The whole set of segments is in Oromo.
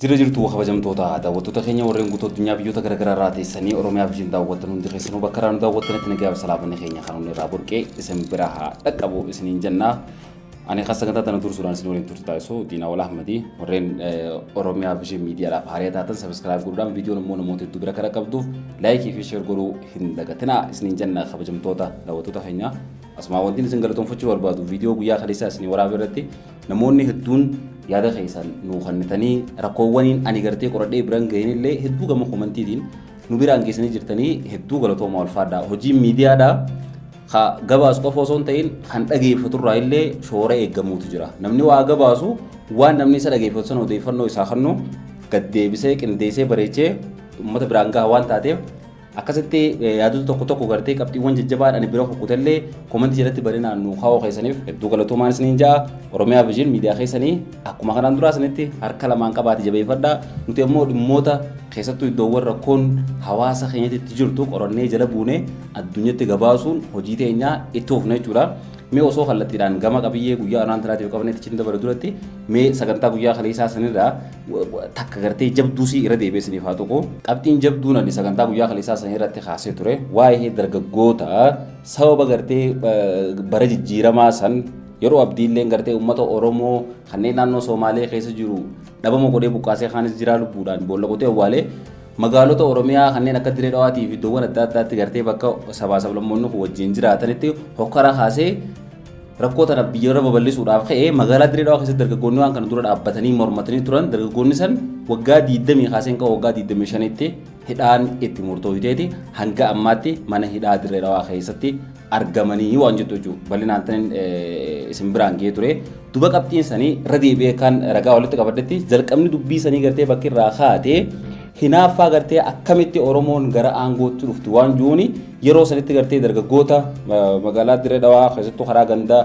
Jira jirtu kabajamtoota daawwattoota keenya warreen guutuu addunyaa biyyoota garaagaraa irraa teessanii Oromiyaa fi daawwattan hundi keessanuu bakka irraa nu daawwattanitti nagaa salaamanne keenya kan inni irraa burqee isin bira haa dhaqqabu isiniin jenna. Ani khasa kan tatan tursuudhaan isin waliin turtu taasisuu Diinaa Wal Ahmadii warreen Oromiyaa fi miidiyaadhaaf haaraa taatan sabiskiraayib godhuudhaan viidiyoon immoo namoota hedduu bira kan qaqqabduuf laayikii fi sheer godhuu hin dagatinaa isiniin jenna kabajamtoota daawwattoota keenya. Asuma wantiin isin galatoonfachuu barbaadu viidiyoo guyyaa kaleessaa isin waraabee irratti namoonni hedduun yaada keessan nu kannitanii rakkoowwaniin ani gartee qoradhee biraan ga'inillee hedduu gama komantiitiin nu biraan geessanii jirtanii hedduu galatooma ulfaadhaa hojii miidiyaadhaa gabaas qofa osoo hin ta'in kan dhageeffaturraa illee shoora eeggamuutu jira namni waa gabaasu waan namni isa dhageeffatu sana odeeffannoo isaa kennu gad deebisee qindeessee bareechee uummata biraan gahaa waan taateef akkasitti yaadota tokko tokko gartee qabxiiwwan jajjabaan ani bira kukkutallee komantii jalatti barinaan nu kaa'uu keessaniif hedduu galatoomaan isiniin ja'a Oromiyaa Vision miidiyaa keessanii akkuma kanaan duraa isinitti harka lamaan qabaate jabeeffadhaa nuti immoo dhimmoota keessattuu iddoowwan rakkoon hawaasa keenyatti jirtu qorannee jala buunee addunyatti gabaasuun hojii teenyaa itti fufna jechuudha. Mee osoo kallattiidhaan gama qabiyyee guyyaa anaantiraatiif qabanetti cin dabala duratti mee sagantaa guyyaa kaleessaa sanirraa takka gartee jabduusii irra deebiisaniif haa tokko qabxiin jabduun ani sagantaa guyyaa kaleessaa sanirratti kaasee ture waa'ee dargaggoota sababa gartee bara jijjiiramaa san yeroo abdiilleen gartee uummata Oromoo kanneen naannoo Somaalee keessa jiru dhabama godhee buqqaasee kaanis jiraa lubbuudhaan boolla qotee awwaalee magaalota Oromiyaa kanneen akka Diree Dhawaatii fi iddoowwan adda addaatti gartee bakka sabaa sablammoonni wajjin jiraatanitti hokkara kaasee rakkoota biyya babal'isuudhaaf ka'ee magaalaa Diree Dhawaa keessatti dargaggoonni waan kana dura dhaabbatanii mormatanii turan dargaggoonni san waggaa 20 kaaseen kan waggaa 25tti hidhaan itti murtoofteeti hanga ammaatti mana hidhaa Diree Dhawaa keessatti argamanii waan jettu jechuudha bal'inaan tan isin biraan ga'ee ture duba qabxiin sanii irra deebi'ee kan ragaa walitti qabaddetti jalqabni dubbii sanii gartee bakki irraa kaatee hinaaffaa gartee akkamitti Oromoon gara aangootti dhufti waan juuni yeroo sanitti gartee dargaggoota magaalaa Diree Dhawaa keessattuu karaa gandaa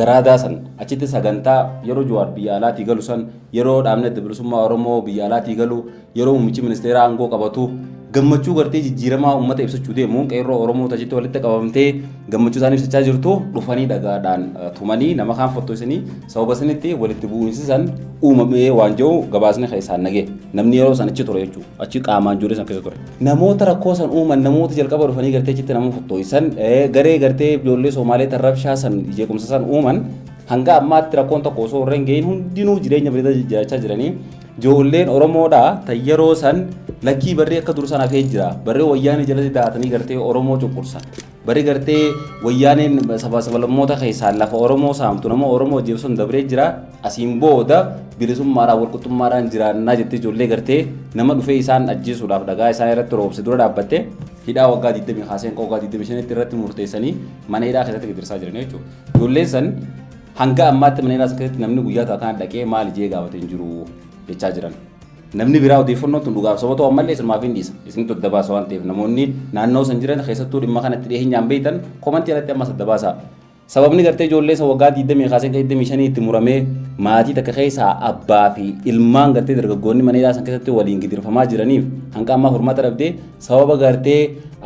garaadaa san achitti sagantaa yeroo Jawaar biyya alaatii galu san yeroo dhaabni bilisummaa Oromoo biyya alaatii galu yeroo muummichi ministeeraa aangoo qabatu gammachuu gartee jijjiiramaa uummata ibsachuu deemuun qeerroo Oromoo tajitti walitti qabamtee gammachuu isaanii ibsachaa jirtu dhufanii dhagaadhaan tumanii nama kaan fottoisanii sababa sanitti walitti bu'insisan uumamee waan jiru gabaasni keessaan nagee namni yeroo san achi ture jechuudha achi qaamaan jiru san keessa ture namoota rakkoo san uuman namoota jalqaba dhufanii gartee achitti nama fottoisan garee gartee ijoollee Somaalee tarrabshaa san jeequmsa san uuman hanga ammaatti rakkoon tokko osoo hin gahin hundinuu jireenya bareedaa jiraachaa jiranii ijoolleen Oromoodhaa tayyeroo san lakkii barree akka dursan hafee jira barree wayyaanee jalatti daatanii gartee Oromoo cunqursan barree gartee wayyaaneen sabaa keessaan lafa Oromoo saamtu nama Oromoo jeebsuun dabree jira asiin booda bilisummaadhaan walqixxummaadhaan jiraannaa jettee ijoollee gartee nama dhufee isaan ajjeesuudhaaf dhagaa isaan irratti roobse dura dhaabbatte hidhaa waggaa 20 kaaseen waggaa 25 irratti murteessanii mana hidhaa keessatti gidirsaa jiran jechuudha. Ijoolleen san hanga ammaatti mana hidhaa keessatti namni guyyaa ta'an dhaqee maal jee gaafatee jiru jechaa jiran. Namni biraa odeeffannoo tun dhugaaf sobatoo ammallee ismaaf hin dhiisa. Isin todda baasa waan ta'eef namoonni naannoo san jiran keessattuu dhimma kanatti dhiyeenyaan beektan komantii irratti amma sadda baasa. Sababni gartee ijoollee isa waggaa 20 kaaseen 25 itti muramee maatii takka keessaa abbaa fi ilmaan gartee dargaggoonni mana hidhaa san keessatti waliin gidirfamaa jiraniif hanga ammaa furmaata dhabdee sababa gartee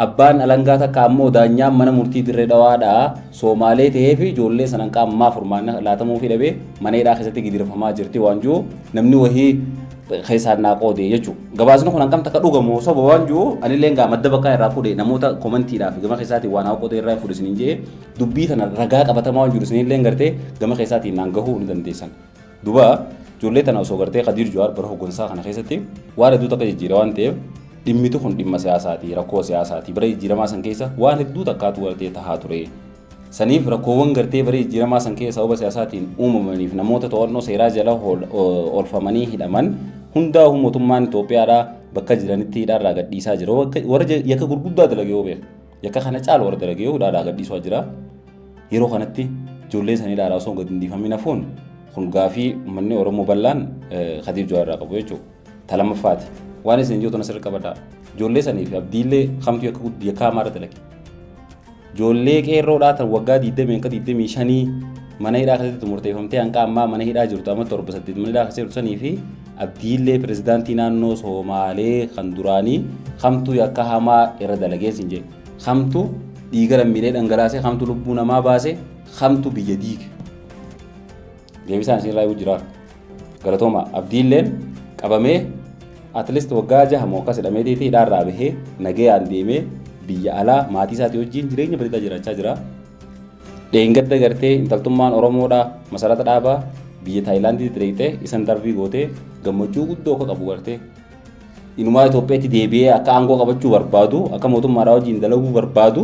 abbaan alangaa takka ammoo daanyaan mana murtii Diree Dhawaadhaa Somaalee ta'ee fi ijoollee san hanga ammaa furmaanna laatamuu fi dhabee mana hidhaa keessatti gidirfamaa jirti waan jiru namni wahii keessaan naaqoodee jechuudha. Gabaasni kun hangam takka dhugamoo soba waan jiru anillee gaa madda bakkaa irraa fuudhee namoota komantiidhaaf gama keessaatiin waan haaqotee irraa fuudhe isiniin jee dubbii tana ragaa qabatamaa waan jiru isinillee gartee gama keessaatiin naan gahuu ni dandeessan. Duba ijoollee tana osoo gartee Khadiir Jawaar bara hoggansaa kana keessatti waan hedduu takka jijjiira waan ta'eef dhimmitu kun dhimma siyaasaati rakkoo siyaasaati bara jijjiiramaa san keessa waan hedduu takkaatu gartee tahaa ture. Saniif rakkoowwan gartee bara jijjiiramaa san keessa sababa siyaasaatiin uumamaniif namoota to'annoo seeraa jala oolfamanii hidhaman hundaa mootummaan Itoophiyaadhaa bakka jiranitti hidhaarraa gadhiisaa jira. Warra yakka gurguddaa dalagee beek yakka kana caalu warra dalagee hidhaarraa gadhiisaa jira. Yeroo kanatti ijoollee sanii hidhaarraa osoo gad hin dhiifamin hafuun kun gaafii uummanni Oromoo bal'aan Khadiir Jawaar irraa qabu jechuudha. Talamaffaati waan isin jiru tana sirri qabadhaa. Ijoollee sanii fi abdiillee kamtu yakka hamaarra dalage. Ijoollee qeerroodhaa tan waggaa 20 akka 25 mana hidhaa keessatti murteeffamtee hanga ammaa mana hidhaa jirtu amma 7 mana hidhaa keessatti sanii fi abdiillee pirezidaantii naannoo Somaalee kan duraanii kamtu yakka hamaa irra dalagee sin jedhe kamtu dhiiga lammiilee dhangalaasee kamtu lubbuu namaa baase kamtu biyya diige deebisaan isin irraa jira galatooma abdiilleen qabamee at least waggaa 6 moo akkas hidhamee deetee hidhaarraa bahee nagayaan deemee biyya alaa maatii isaatii wajjin jireenya bareedaa jiraachaa jira. Dheengadda gartee intaltummaan Oromoodhaa masarata dhaabaa biyya Taayilaandiitti deeyitee isan darbii gootee gammachuu guddoo akka qabu gartee inumaa Itoophiyaatti deebi'ee akka aangoo qabachuu barbaadu akka mootummaadhaa wajjin dalaguu barbaadu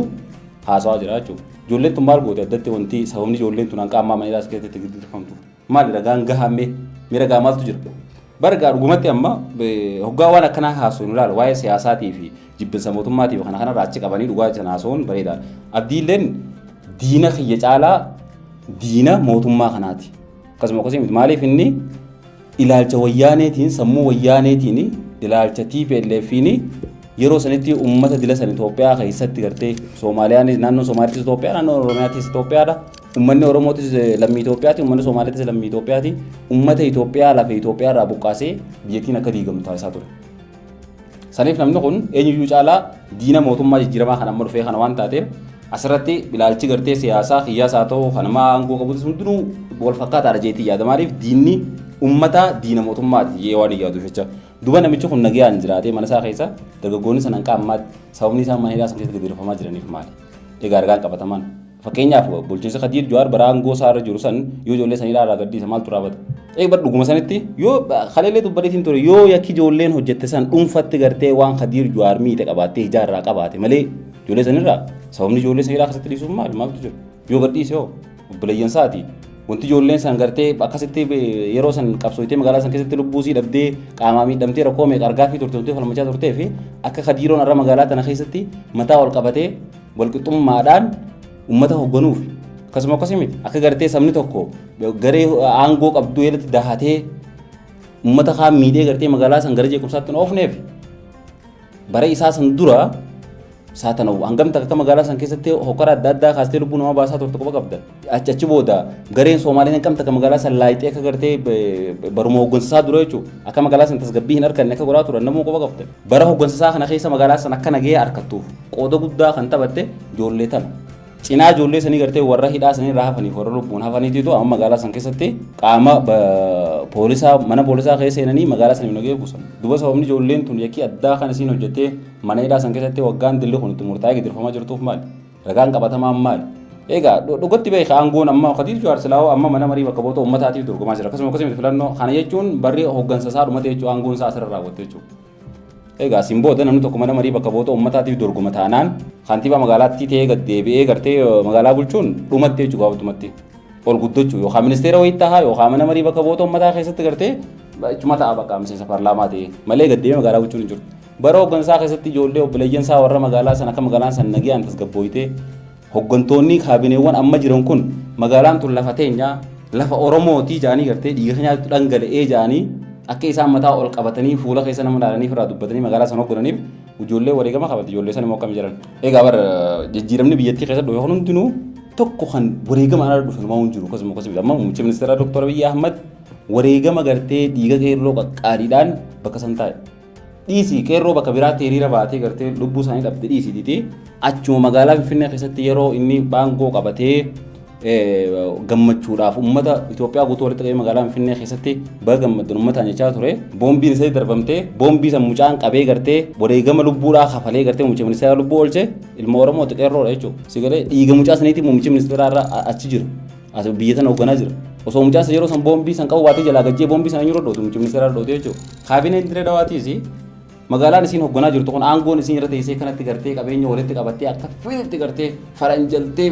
haasawaa jira jechuudha. Ijoolleen tun maal goote addatti wanti sababni ijoolleen tun hanqa ammaa maniidhaas keessatti gaggeeffamtu maali ragaan gahaamee miira maaltu jira. Bargaa dhugumatti amma hoggaa waan akkanaa haasoo nu ilaala waa'ee siyaasaatii fi jibbinsa mootummaatiif kana kanarraa achi qabanii dhugaa jiran haasawuun bareedaadha. Abdiilleen diina kiyya caalaa diina mootummaa kanaati. Akkasuma akkasuma maaliif inni ilaalcha wayyaaneetiin sammuu wayyaaneetiin ilaalcha TPLF'n yeroo sanitti uummata dila san Itoophiyaa keessatti gartee Soomaaliyaan naannoo Somaaliittis Itoophiyaa naannoo Oromiyaattis Itoophiyaadha. Uummanni Oromootis lammii Itoophiyaati uummanni Somaaliittis lammii Itoophiyaati. Uummata Itoophiyaa lafa Itoophiyaa irraa buqqaasee biyyattiin akka diigamtu taasisaa ture. Saniif namni kun eenyuyyuu caalaa diina mootummaa jijjiiramaa kan amma dhufee kana waan taateef asirratti ilaalchi gartee siyaasaa qiyaasaa ta'uu kanamaa aangoo qabuutis hundinuu wal fakkaataadha jeetii yaada. Maaliif diinni ummata diina mootummaati jee waan yaadu jecha. Duba namichi kun nagayaan jiraatee mana isaa keessa dargaggoonni san hanqa ammaatti sababni isaan mana hidhaa san keessatti gaggeeffamaa jiraniif maali? Egaa argaan qabataman. Fakkeenyaaf bulchiinsa Khadiir Jawaar bara aangoo isaa irra jiru san yoo ijoollee san hidhaa irraa gadhiisa maaltu raawwata? Egaa dhuguma sanitti yoo khaleelee dubbadiitiin ture yoo yakki ijoolleen hojjette san dhuunfatti gartee waan Khadiir Jawaar miite qabaattee ijaarraa qabaate malee ijoollee sanirraa sababni ijoollee san hidhaa keessatti dhiisuuf maaltu jira? Yoo gadhiise hoo obboleeyyansaati. Wanti ijoolleen san gartee akkasitti yeroo san qabsooytee magaalaa san keessatti lubbuu sii dhabdee qaamaa miidhamtee rakkoo meeqa argaa fi turte falmachaa turtee fi akka Khadiiroon irra magaalaa tana keessatti mataa wal qabatee walqixxummaadhaan uummata hoogganuuf akkasuma akkasuma akka gartee sabni tokko garee aangoo qabdu jedhatti dahatee uummata kaan miidhee gartee magaalaa san gara jeequmsaatti oofneef bara isaa san dura saatana hangam takka magaalaa san keessatti hokkara adda addaa kaastee lubbuu namaa baasaa turte qofa qabda. Achi booda gareen Soomaaliyaan hangam takka magaalaa san laayixee akka gartee baruma hooggansaa dura jechuudha. Akka magaalaa san tasgabbii hin arganne akka goraa turan namuu qofa qabda. Bara hooggansaa kana keessa magaalaa san akka nagee harkattuuf qooda guddaa kan taphatte ijoollee tana. Cinaa ijoollee sanii gartee warra hidhaa sanii irraa hafaniif warra lubbuun hafaniitiitu amma magaalaa san keessatti qaama poolisaa mana poolisaa keessa seenanii magaalaa sanii nagee buusan. Duba sababni ijoolleen tun yakkii addaa kana siin hojjettee mana hidhaa san keessatti waggaan dilli kun itti murtaa'ee gidirfamaa jirtuuf maali? Ragaan qabatamaan maali? Egaa dhugatti beeka aangoon amma Khadiir Jawaar Silaawoo amma mana marii bakka bu'oota uummataatiif dorgomaa jira. Akkasuma akkasuma filannoo kana jechuun barri hooggansa isaa dhumate jechuun aangoon isaa asirra raawwatte jechuudha. Egaa simboota namni tokko mana marii bakka bu'oota uummataatiif dorgoma taanaan kantiibaa magaalaatti ta'ee gad deebi'ee gartee magaalaa bulchuun dhumattee jechuudha gaaftumatti ol guddachuu yookaan ministeera wayii tahaa yookaan mana marii bakka bu'oota uummataa keessatti gartee cuma ta'a bakka miseensa paarlaamaa ta'e malee gad deebi'ee magaalaa bulchuun hin jiru. Bara hooggansaa keessatti ijoollee obboleeyyansaa warra magaalaa san akka magaalaan san nagayaan tasgabbooyitee hooggantoonni kaabineewwan amma jiran kun magaalaan tun lafa teenyaa lafa Oromootii jaanii gartee dhiiga keenyaatti dhangala'ee jaanii akka isaan mataa ol qabatanii fuula keessa nama ilaalanii irraa dubbatanii magaalaa sana hooggananiif ijoollee wareegama qabate ijoollee sana immoo akkam jiran. Egaa bara jijjiiramni biyyattii keessa dhufe hundinuu tokko kan wareegama ala dhufe nama hin jiru akkasuma akkasuma amma muummicha ministeeraa Dr. Abiy Ahmad wareegama gartee dhiiga qeerroo qaqqaaliidhaan bakka san taa'e. Dhiisii qeerroo bakka biraatti hiriira baatee gartee lubbuu isaanii dhabde dhiisiiti achuma magaalaa Finfinnee keessatti yeroo inni baangoo qabatee gammachuudhaaf uummata Itoophiyaa guutuu walitti qabee magaalaa Finfinnee keessatti baga gammadan uummataan jechaa ture boombiin isa darbamtee boombii san mucaan qabee gartee wareegama lubbuudhaa kafalee gartee muummicha ministeeraa lubbuu oolche ilma Oromoo xiqqeerroodha jechuudha. Sigalee dhiiga mucaa saniitii muummicha ministeeraa irraa achi jira biyya tana hoogganaa jira. Osoo mucaan yeroo san boombii san qabu baatee jalaa gajjee boombii sana yeroo dhootu muummicha ministeeraa dhootee jechuudha. Kaabineen diree dawaatiisi magaalaan isiin hoogganaa jirtu kun aangoon isiin irra teessee kanatti gartee qabeenya walitti qabattee akka fiilti gartee faranjaltee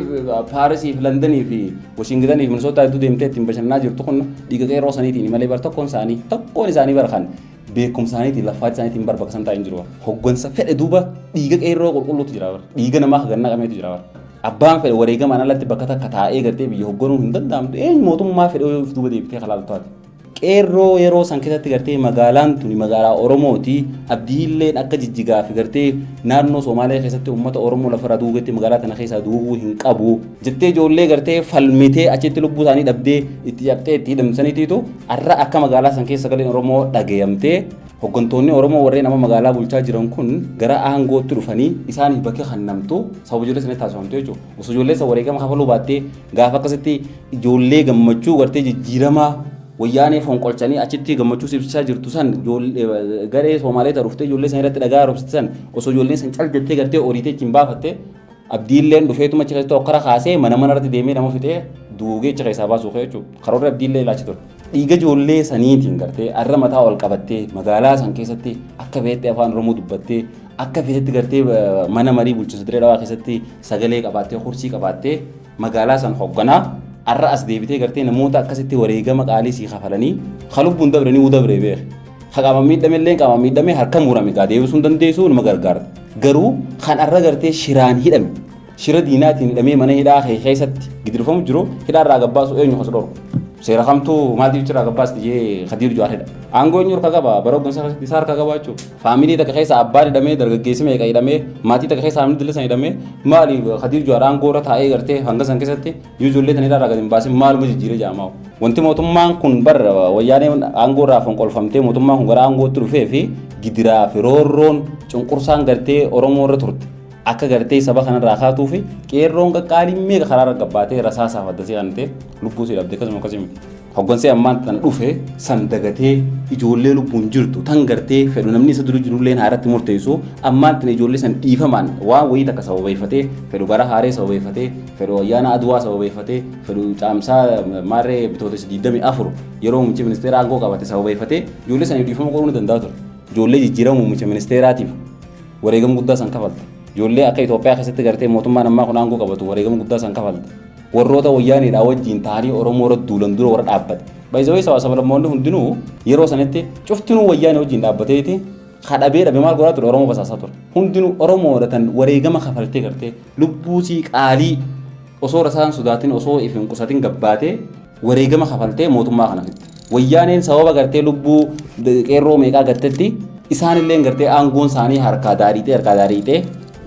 Paarisii fi Londonii fi Washingtonii fi Minnesota hedduu deemtee ittiin bashannanaa jirtu kun dhiiga qeerroo saniitiin malee bara tokkoon isaanii bara kan beekumsa isaaniitiin laffaati isaaniitiin bara bakka san taa'in jiru. Hooggansa fedhe duuba dhiiga qeerroo qulqulluutu jira bara dhiiga namaa hagannaa qabeetu jira bara. Abbaan fedhe wareegamaan alatti bakka takka taa'ee gartee biyya hoogganuu hin danda'amtu eenyu mootummaa fedhe duuba deebitee kalaaltuwaati. Qeerroo yeroo san keessatti gartee magaalaan tuni magaalaa Oromooti abdiilleen akka jijjigaa fi gartee naannoo Soomaaliyaa keessatti uummata Oromoo lafarraa duugetti magaalaa tana keessaa duuguu hin qabu jettee ijoollee gartee falmitee achitti lubbuu isaanii dhabdee itti cabxee itti hidhamsaniitiitu har'a akka magaalaa san keessa galeen Oromoo dhagayamtee hooggantoonni Oromoo warreen amma magaalaa bulchaa jiran kun gara aangootti dhufanii isaaniif bakka kennamtu sababa ijoollee sanatti taasifamtu jechuudha. Osoo ijoollee san wareegama kafaluu baattee gaafa akkasitti ijoollee gammachuu gartee jijjiiramaa wayyaanee fonqolchanii achitti gammachuu ibsaa jirtu san garee Somaalee ta'uuftee ijoollee san irratti dhagaa roobsisan osoo ijoolleen san caljattee gartee oriitee ittiin baafatte abdiilleen dhufeetuma achi keessatti okkara kaasee mana irratti deemee nama fixee duugee achi keessaa baasuu jechuudha. Karoorri abdiillee ilaachi ture. Dhiiga ijoollee saniitiin gartee arra mataa ol qabattee magaalaa san keessatti akka feettee afaan Oromoo dubbattee akka feetetti gartee mana marii bulchiinsa diree dhawaa keessatti sagalee qabaattee kursii qabaattee magaalaa san hoogganaa arra as deebitee gartee namoota akkasitti wareegama qaalii sii kafalanii halubbuun dabranii uu dabree beek. Haqama miidhamellee qaama miidhamee harka murame gaa deebisuun dandeessu nama gargaara. Garuu kan arra gartee shiraan hidhame shira diinaatiin hidhamee mana hidhaa keessatti gidirfamu jiru hidhaarraa gabbaasu eenyu hasa dhorku. Seera kamtuu maatiif jira gabbaasti jee Khadiir Jawaar. Aangoo eenyu harka qaba bara hooggansa isaa harka qaba jechuudha. Faamilii takka keessa abbaan hidhamee dargaggeessi meeqa hidhamee maatii takka keessa hamni dilisan hidhamee maali Khadiir Jawaar aangoo irra taa'ee gartee hanga san keessatti ijoollee tan hidhaarraa gadi hin baasin maaluma jijjiiree jaamaa'u. Wanti mootummaan kun bara wayyaanee aangoo irraa fonqolfamtee mootummaan kun gara aangootti dhufee fi gidiraa fi roorroon cunqursaan gartee Oromoo irra turte. Akka gartee saba kanarraa kaatuu fi qeerroon qaqqaaliin meeqa karaarra gabbaatee rasaasaaf addasii aantee lubbuu ishee dhabdee akkasuma akkasuma hooggansee ammaan tan dhufe san dagatee ijoollee lubbuun jirtu tan gartee fedhu namni isa dura jirullee haaratti murteessu ammaan tan ijoollee san dhiifamaan waan wayii takka sababeeffatee fedhu bara haaree sababeeffatee fedhu ayyaana aduwaa sababeeffatee fedhu caamsaa maarree bitootes 24 yeroo muummichi ministeera aangoo qabate sababeeffatee ijoollee san dhiifama godhuu ni danda'a ture. Ijoollee jijjiiramu muummicha ministeeraatiif wareegama guddaa san kafalte. Ijoollee akka Itoophiyaa keessatti gartee mootummaan ammaa kun aangoo qabatu wareegama guddaa san kafalte. Warroota wayyaaneedhaa wajjin ta'anii Oromoo irra duulan dura warra dhaabbate. Baay'ee sabaa lammoonni hundinuu yeroo sanitti cuftinuu wayyaanee wajjin dhaabbateeti kadhabee dhabe maal godhaa ture Oromoo basaasaa ture. Hundinuu Oromoodha tan wareegama kafaltee gartee lubbuusii qaalii osoo rasaan sodaatiin osoo ifin qusatiin gabbaatee wareegama kafaltee mootummaa kana fitte. Wayyaaneen sababa gartee lubbuu qeerroo meeqaa gattetti isaanillee gartee aangoon isaanii harkaa daariitee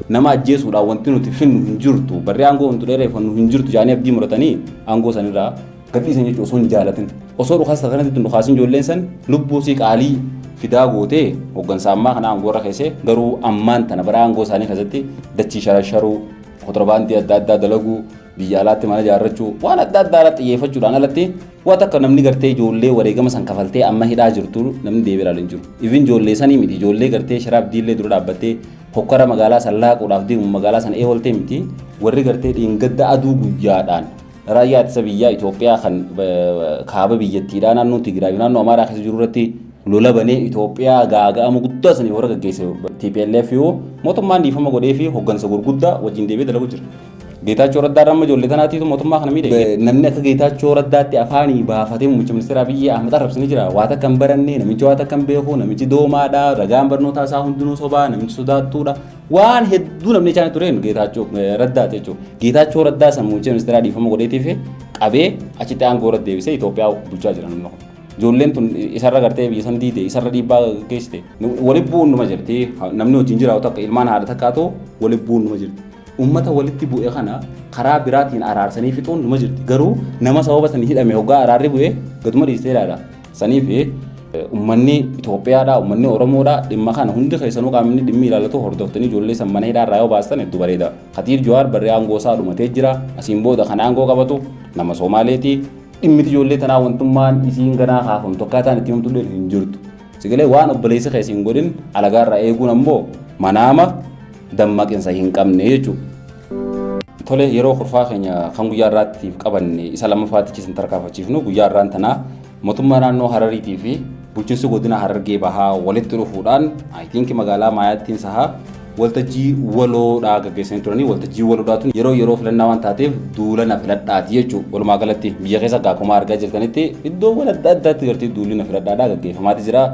nama ajjeesuudhaan wanti nuti finnu hin jirtu barree aangoo wanti dheereeffannu hin jirtu jaanii abdii muratanii aangoo sanirraa gadhiisan jechuudha osoo hin jaalatin osoo dhukaasa kanatti dhukaasin ijoolleen san lubbuusii qaalii fidaa gootee hooggansa ammaa kana aangoo irra keessee garuu ammaan tana bara aangoo isaanii keessatti dachii sharasharuu kontirbaandii adda addaa dalaguu biyya alaatti mana ijaarrachuu waan adda addaa irratti xiyyeeffachuudhaan alatti waan akka namni gartee ijoollee wareegama san kafaltee amma hidhaa jirtu namni deebi'ee ilaalu hin jiru. Ifin ijoollee sanii miti ijoollee gartee sharaaf diillee dura dhaabbattee hokkara magaalaa sallaaquudhaaf deemu magaalaa sana eegaltee miti warri gartee dhiingadda aduu guyyaadhaan raayyaa ittisa biyyaa Itoophiyaa kan kaaba biyyattiidhaa naannoo Tigraay naannoo Amaaraa keessa jiru irratti lola banee Itoophiyaa gaaga'ama guddaa sanii warra gaggeesse TPLF yoo mootummaan dhiifama godhee fi hooggansa gurguddaa wajjin deebi'ee dalagu jira. Geetaachoo Raddaa ramma ijoollee tanaatiitu mootummaa kana miidhe. Namni akka Geetaachoo Raddaatti afaanii baafatee muummicha ministeera Abiyyi Ahmed arrabsanii jira. Waan akka hin baranne namichi waan akka hin beeku namichi doomaadha ragaan barnootaa isaa hundinuu sobaa namichi sodaattuudha. Waan hedduu namni isaanii tureen Geetaachoo Raddaati jechuudha. Geetaachoo Raddaa san muummicha ministeera dhiifama godheetiif qabee achitti aangoo irratti deebisee Itoophiyaa bulchaa jira namni kun. Ijoolleen tun isarra gartee biyya san diide isarra dhiibbaa geessite. Walitti bu'uun numa jirti namni wajjin jiraatu akka ilmaan haadha takkaatoo walitti bu'uun numa jirti. Ummata walitti bu'ee kana karaa biraatiin araarsanii fixuun numa jirti. Garuu nama sababa sanii hidhame hoggaa araarri bu'ee gaduma dhiisteedha. Saniif ummanni Itoophiyaadha ummanni Oromoodha dhimma kana hundi keessanuu qaamni dhimmi ilaallatu hordoftanii ijoollee san mana hidhaa irraa yoo baastan hedduu bareeda. Khadiir Jawaar barree aangoo isaa dhumatee jira. Asiin booda kan aangoo qabatu nama Somaaleeti. Dhimmiti ijoollee tanaa wantummaan isiin ganaa kaafamtu akkaataan itti himtullee hin jirtu. Sigalee waan obboleessa keessa hin godhin alagaarraa eeguun ammoo manaama dammaqinsa hin qabne jechuudha. Tole yeroo kurfaa keenya kan guyyaa irraatiif qabanne isa lammaffaatti isin tarkaanfachiifnu guyyaa irraan tanaa mootummaa naannoo Harariitii fi bulchiinsi godina Harargee bahaa walitti dhufuudhaan I think magaalaa Maayaattiin sahaa waltajjii waloodhaa gaggeessanii turanii waltajjii waloodhaatu yeroo filannaa waan taateef duulana filadhaati jechuudha. Walumaa galatti biyya keessa akkuma argaa jirtanitti iddoowwan adda addaatti gartee duulina filadhaadhaa gaggeeffamaati jira.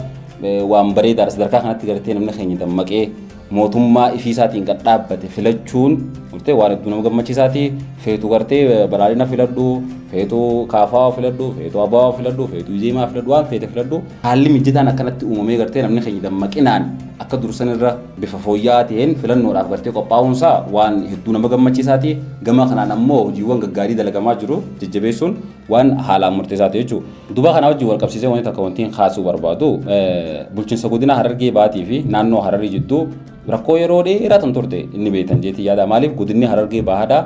Waan bareedaadha sadarkaa kanatti gartee namni keenya dammaqee mootummaa ifiisaatiin kan dhaabbate filachuun gartee waan hedduu nama gammachiisaati. Feetu gartee badhaadhina filadhu, feetu kaafaa filadhu, feetu abaa filadhu, feetu ijeemaa filadhu, waan feete filadhu. Haalli mijataan akkanatti uumamee gartee namni keenya dammaqinaan akka dursan irra bifa fooyya'aa ta'een filannoodhaaf gartee qophaa'uunsaa waan hedduu nama gammachiisaati. Gama kanaan ammoo hojiiwwan gaggaarii dalagamaa jiru jajjabeessuun waan haalaan murteessaa ta'e jechuudha. Duuba kanaa wajjin wal qabsiisee wanti takka wantiin kaasuu barbaadu bulchiinsa godina Harargee Baatii fi naannoo Hararii jidduu rakkoo yeroo dheeraa tan turte inni beektan jeetii yaada. Maaliif godinni Harargee Bahaadhaa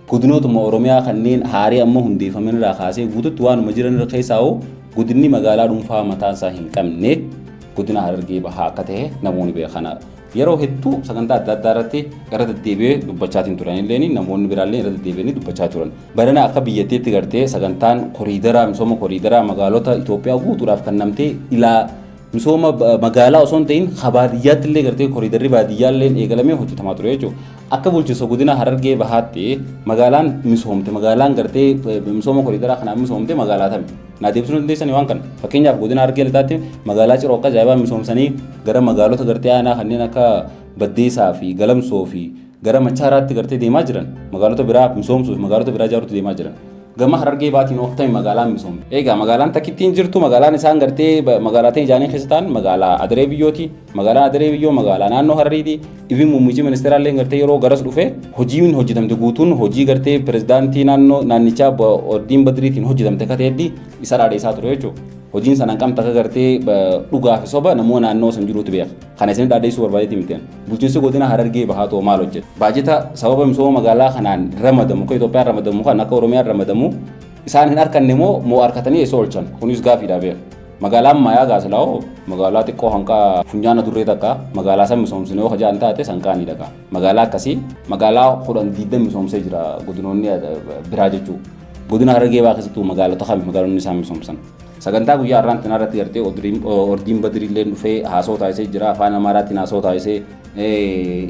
godinootuma Oromiyaa kanneen haarii amma hundeeffaman irraa kaasee guututti waanuma jiran irra keessaa'u godinni magaalaa dhuunfaa mataan isaa hin qabne godina Harargee Bahaa akka ta'e namoonni beekana. Yeroo hedduu sagantaa adda addaa irratti gara deddeebi'ee dubbachaatiin turan illee namoonni biraallee irra deddeebi'anii dubbachaa turan. Barana akka biyyattiitti gartee sagantaan koriidaraa misooma koriidaraa magaalota Itoophiyaa guutuudhaaf kan namtee ilaa misooma magaalaa osoo hin ta'in baadiyyaatti illee gartee koriidarri baadiyyaa illee eegalamee hojjetamaa ture jechuudha. Akka bulchiinsa godina Harargee Bahaatti magaalaan misoomte magaalaan gartee misooma koriidaraa kanaan misoomte magaalaa tami. Na deebisuu dandeessanii waan kana fakkeenyaaf godina Harargee Lixaatti magaalaa Ciroo akka ajaa'ibaa misoomsanii gara magaalota gartee aanaa kanneen akka Baddeessaa fi Galamsoo fi gara Machaaraatti gartee deemaa jiran magaalota biraa misoomsuuf magaalota biraa ijaaruutti deemaa jiran. Gama Harargee Bahaatiin oftami magaalaan misoomte. Egaa magaalaan takkittiin jirtu magaalaan isaan gartee magaalaa ta'e ijaanii keessa ta'an magaalaa Adaree Biyyooti. Magaalaan Adaree Biyyoo magaalaa naannoo Harariiti. Ibin muummichi ministeeraallee gartee yeroo garas dhufe hojiin hojjetamte guutuun hojii gartee pirezidaantii naannichaa Ordiin Badiriitiin hojjetamte kateeddi isa dhaadheessaa ture jechuudha. Hojiin sana qabxii akka gartee dhugaa fi soba namoota naannoo san jiruutu beeka. Kana isin dhaadheessuu barbaadeetti miteen. Bulchiinsi godina Harargee Bahaatoo maal hojjeta? Baajeta sababa misooma magaalaa kanaan ramadamu kan Itoophiyaan ramadamu kan akka Oromiyaan ramadamu isaan hin harkanne moo harkatanii eessa oolchan? Kunis gaafiidha beeka. Magaalaan Mayaa Gaasilaa magaalaa xiqqoo hanqa funyaana durree takka magaalaa san misoomsine yoo hojaan taate sanqaanii dhaqa. Magaalaa akkasii magaalaa 10 misoomsee jira godinoonni biraa jechuudha. Godina Harargee Bahaa keessattuu magaalota kam magaalonni isaan misoomsan. Sagantaa guyyaa har'aan tanaa irratti gartee Ordiin Badiriillee dhufee haasoo taasisee jira afaan Amaaraatiin haasoo taasisee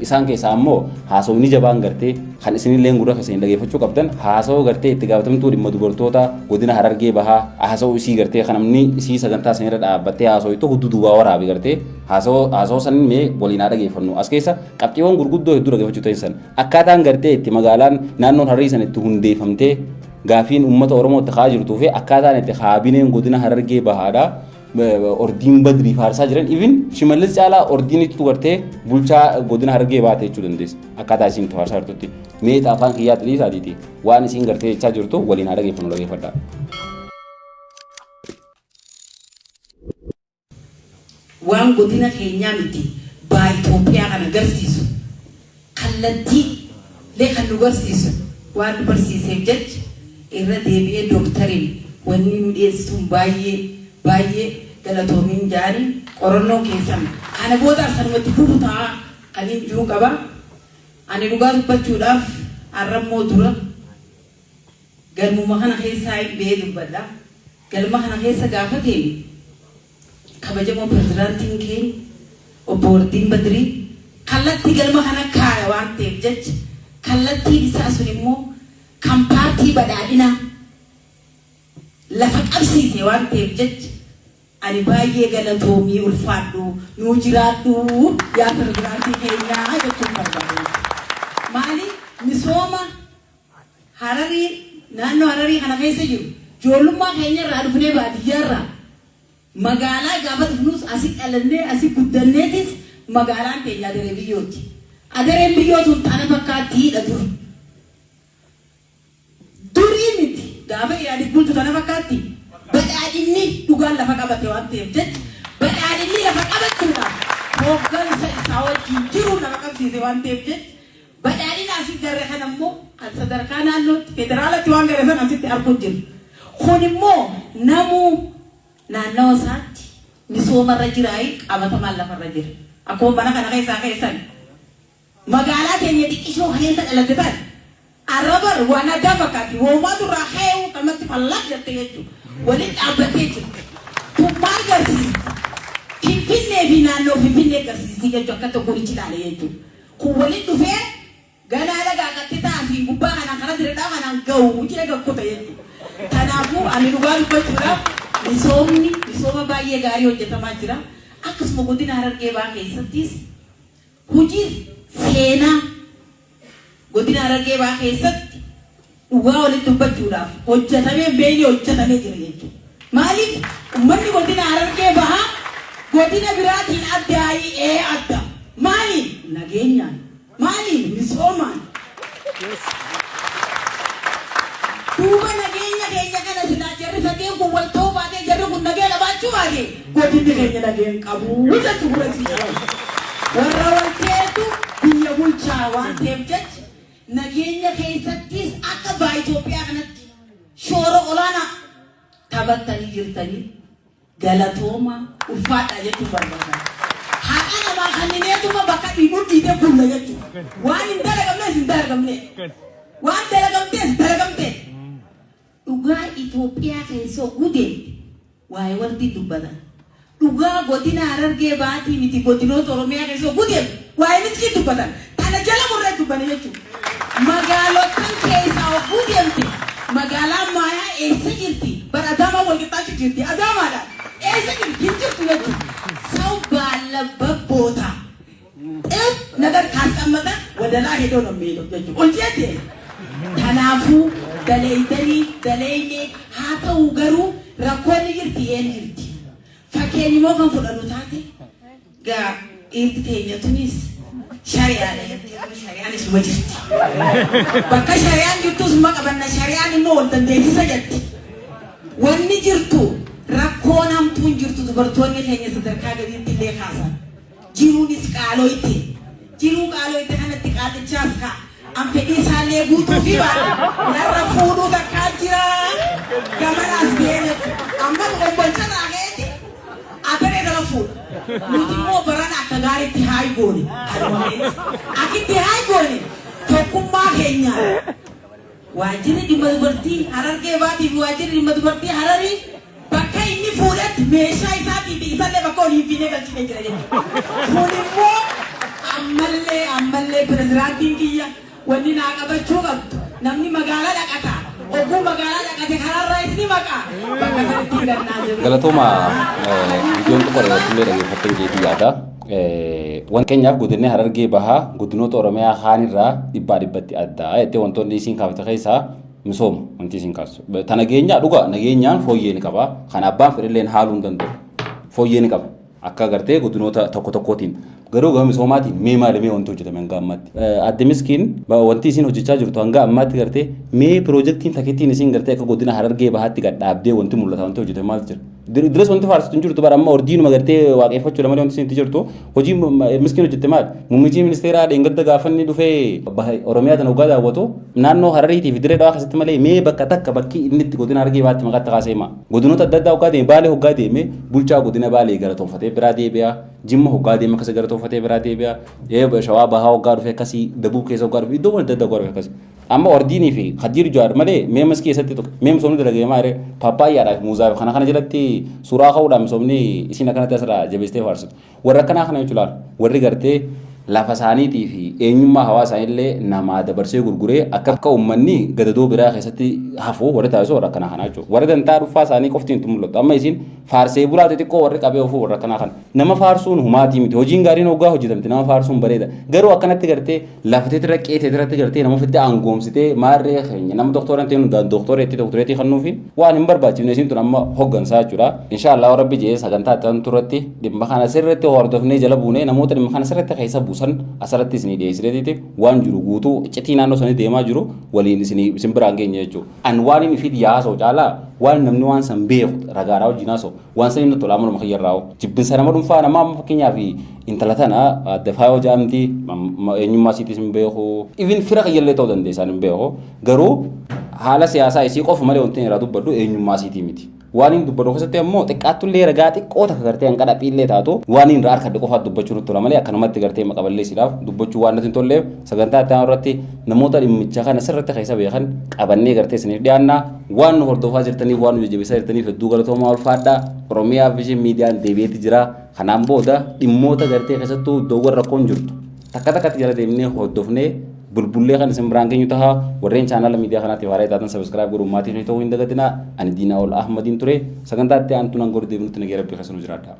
isaan keessaa ammoo haasawni jabaan gartee kan isinillee gurra keessanii dhageeffachuu qabdan haasoo gartee itti gaafatamtuu dhimma dubartoota godina Harargee Bahaa haasoo isii gartee kan namni isii sagantaa sanirra dhaabbattee haasoo itti hudduu waraabe gartee haasoo san mee waliin haa dhageeffannu as keessa qabxiiwwan gurguddoo hedduu dhageeffachuu taasisan akkaataan gartee itti magaalaan naannoon Hararii san itti hundeeffamtee gaafiin uummata Oromoo itti haa jirtuu fi akkaataan itti kaabineen godina Harargee Bahaadhaa Ordiin Badrii faarsaa jiran even Shimallis caalaa Ordiinitti gartee bulchaa godina Harargee Bahaa jechuu dandeessa akkaataa isiin faarsaa jirtutti mee afaan kiyyaa xiliisaatiiti waan isiin gartee jechaa jirtu waliin haa dhageeffannu dhageeffadhaa. Waan godina keenyaa miti baa Itoophiyaa kan agarsiisu kallattii lee kan nu barsiisu waan nu barsiiseef jecha irra deebi'ee dooktariin wanni nu dhiyeessituun baay'ee galatoomiin jaanii qorannoo keessan kana booda sanumatti fufu ta'a kan hin jiru qaba. Ani dhugaa dubbachuudhaaf har'ammoo dura galmuma kana keessaa ba'ee dubbadha. Galma kana keessa gaafa ta'e kabajamoo pirezidaantiin keenya obbo Ordiin Badirii kallattii galma kana kaaya waan ta'eef jecha kallattiin isaa sun immoo kan paartii badhaadhinaa lafa qabsiise waan ta'eef jecha ani baay'ee galatoomii ulfaadhu nuu jiraadhu yaa pirezidaantii keenyaa jechuun barbaadu. Maali misooma Hararii naannoo Hararii kana keessa jiru ijoollummaa keenya irraa dhufnee baadiyyaa irraa magaalaa gaafa dhufnus asii dhalannee asii guddanneetis magaalaan keenya Adaree Biyyooti. Adareen Biyyootuun taana fakkaattiidha dur. Durii miti gaafa yaadi bultu taana fakkaatti badhaadhinni dhugaan lafa qabate waan ta'eef jecha badhaadhinni lafa qabachuudhaaf hooggansa isaa wajjin jiru lafa qabsiise waan ta'eef jecha badhaadhina asii garee kan ammoo kan sadarkaa naannootti federaalatti waan garee san asitti arguu jiru. Kun immoo namuu naannawa isaatti misoomarra jiraayi qabatamaan lafarra jira. Akkuma mana kana keessan magaalaa keenya xiqqishoo keessa dhalatte taate arabar waan addaa fakkaatti woomaatu irraa heewu kamatti fallaaf jettee jechuudha. Waliin dhaabbatee jiru. Kun maal agarsiisa? Finfinnee fi naannoo Finfinnee agarsiisii jechuudha akka tokko ichi ilaale jechuudha. Kun waliin dhufee ganaa dhagaa akkatti taasii gubbaa kanaan kana diradhaa kanaan gahu jira gakkota jechuudha. Kanaafuu ani dhugaa dubbachuudhaaf misooma baay'ee gaarii hojjetamaa jira. Akkasuma godina Harargee Bahaa keessattis hojii seenaa godina Harargee Bahaa keessatti dhugaa walitti dubbachuudhaaf hojjetamee beekni hojjetamee jira jechuudha. Maaliif uummanni godina Harargee Bahaa godina biraatiin addaa'ee adda. Maaliif nageenyaan maaliif misoomaan. Duuba nageenya keenya kana silaa jarri sageen kun wal ta'uu baatee jarri kun nageenya baachuu baatee godinni keenya nageen qabu jechuun gurratti jedhamu. Warra wal ta'etu biyya bulchaa waan ta'eef jecha nageenya keessattis akka baa Itoophiyaa kanatti shoora olaanaa taphattanii jirtanii galatooma ulfaadha jechuu barbaada. Haqa namaa kannineetuma bakka dhiibuu dhiitee bulla jechuudha. Waan hin dalagamnes hin dalagamne. Waan dalagamtees dalagamte. Dhugaa Itoophiyaa keessoo gudeemte waa'ee wanti dubbatan. Dhugaa godina Harargee baatii miti godinoota Oromiyaa keessoo gudeemte waa'ee miskii dubbatan. Tana jala murree dubbanne jechuudha. Magaalotaan keessaa gudeemte. Magaalaan Maayaa eessa jirti? Bara Adaamaa walqixxaachuu jirti. Adaamaadhaan eessa jirti? Hin jirtu jechuudha. Sau baallabba boota. Nagar kaasqammata wadalaa hedoo nammeedho jechuudha. Ol jettee kanaafuu daleeynee haa ta'u garuu rakkoonni jirti een jirti. Fakkeenya immoo kan fudhannu taate gaa dhiirti teenyatunis shari'aadha jettee shari'aanisuma jirti. Bakka shari'aan jirtus ma qabanna shari'aan immoo wal dandeessisa jetti. Wanni jirtu rakkoon hamtuun jirtu dubartoonni keenya sadarkaa gadiitti illee kaasan. Jiruunis qaalooyte. Jiruu qaalooyte kanatti qaalichaas ka'a. An fedhii isaallee guutuu fi baadha. Narra fuudhuu takkaa jira. Gamanaas deeme. Amma qobbolcha raageeti. Agaree dala fuudha. Nuti immoo barana akka gaariitti haayi goone. Akitti haayi goone. Tokkummaa keenya. Waajjirri dhimma dubartii Harargee baatii fi waajjirri dhimma dubartii Hararii bakka inni fuudhetti meeshaa isaatii fi isallee bakka olii fiinee galchine jira jechuudha. Kun immoo ammallee pirezidaantiin kiyya wanni naa qabachuu qabdu namni magaalaa dhaqata. Oguu magaalaa dhaqate karaarraa isni maqaa bakka kanatti hidhannaa jiru. Galatooma viidiyoon tokko irrattillee dhaggeeffattan jeetii yaada. Waan keenyaaf godinni Harargee bahaa godinoota Oromiyaa kaanirraa dhibbatti adda jettee wantoonni isiin kaafte keessaa misooma wanti isiin kaastu. Ta nageenyaa dhugaa nageenyaan fooyyee ni qaba. Kan abbaan fedhilleen haaluu hin danda'u. Fooyyee ni qaba. Akka agartee godinoota tokkotiin garuu gama misoomaatiin mee maalimee wanti hojjetame hanga ammaatti. Adde miskiin wanti isiin hojjechaa jirtu hanga ammaatti gartee mee piroojeektiin takittiin isiin gartee akka godina Harargee bahaatti gad dhaabdee wanti mul'ata wanti hojjetame maal jira. Diras wanti faarsitu jirtu bara amma ordiinuma gartee waaqeffachuu malee wanti isiin jirtu hojii miskiin hojjette maal muummichi ministeeraa dheengadda gaafanni dhufee Oromiyaa tan hoggaa daawwatu naannoo Harariitii fi Dirree Dhawaa keessatti malee mee bakka takka bakki inni itti godina Harargee bahaatti maqaatti kaasee maa godinoota adda addaa hoggaa deeme Baalee hoggaa deeme bulchaa godina Baalee galatoonfatee biraa deebi'a Jimma hoggaa deeme akkasii galatoonfatee biraa deebi'a Shawaa bahaa hoggaa dhufe akkasii Dabuu keessa hoggaa dhufe iddoo adda addaa hoggaa dhufe akkasii amma ordiinii fi Khadiir Jawaar malee mee miskii keessatti mee misoomni dalagee maaree paappaayyaadhaa fi muuzaa kana jalatti suuraa ka'uudhaan misoomni isiin akkanatti asirraa jabeessitee faarsitu warra akkanaa kana jechuudha warri gartee lafa isaaniitii fi eenyummaa hawaasaa illee namaa dabarsee gurguree akka uummanni gadadoo biraa keessatti hafuu warri taasisu warra akkanaa kana jechuudha warri dantaa dhuunfaa isaanii qoftiin mul'atu amma isiin faarsee bulaa xixiqqoo warri qabee ofuu warra akkanaa kana nama faarsuun humaatii miti hojiin gaariin hoggaa hojjetamte nama faarsuun bareeda garuu akkanatti gartee laftee tiraqeetee irratti gartee nama ofitti aangoomsitee maarree keenya nama doktoraan ta'e hundaan doktoreetti kennuufiin waan hin barbaachifne isiin tun amma hoggansaa jechuudha inshaallah rabbi jee sagantaa ta'an turatti dhimma kana sirriitti hordofnee jala buunee namoota dhimma kana sirriitti keessa buusan asirratti isinii dhiyeessireetiif waan jiru guutuu iccitii naannoo sanii deemaa jiru waliin isin biraan geenya jechuudha. An waan inni fi yaasoo caalaa waan namni waan san beeku ragaaraa wajjin haasoo waan san inni tolaa manuma kiyyarraa'u jibbinsa nama dhuunfaa nama amma fakkeenyaaf intala tana adda faayoo jaamti eenyummaa isiitis hin beeku even fira kiyyallee ta'uu dandeessan hin beeku garuu haala siyaasaa isii qofa malee wanti irraa dubbadhu eenyummaa isiitii miti. Waan inni dubbadhu keessatti ammoo xiqqaattullee ragaa xiqqoo takka gartee hanqadha dhiillee taatu waan inni irraa harkadhe qofaat dubbachuu nutti tola malee akkanumatti gartee maqaballeessiidhaaf dubbachuu waan nuti hin tolleef sagantaa itti aanu irratti namoota dhimmicha kana sirriitti keessa beekan qabannee gartee isiniif dhiyaannaa waan nu hordofaa jirtaniif waan nu jajjabeessaa jirtaniif hedduu galatoomaa ulfaadhaa Oromiyaa Vision miidiyaan deebi'eetti jira kanaan booda dhimmoota gartee keessattuu iddoowwan rakkoon jirtu takka takkatti jala deemnee hordofnee bulbullee kan isin biraan geenyu taha warreen chaanala miidiyaa kanaatiif haaraa taatan sabiskiraayib godhuun maatiin ta'uu hin dagatinaa ani Diinaa ol Ahmadiin ture sagantaa itti aantu nan godhu deebinutti nagee rabbii keessanuu jiraadha.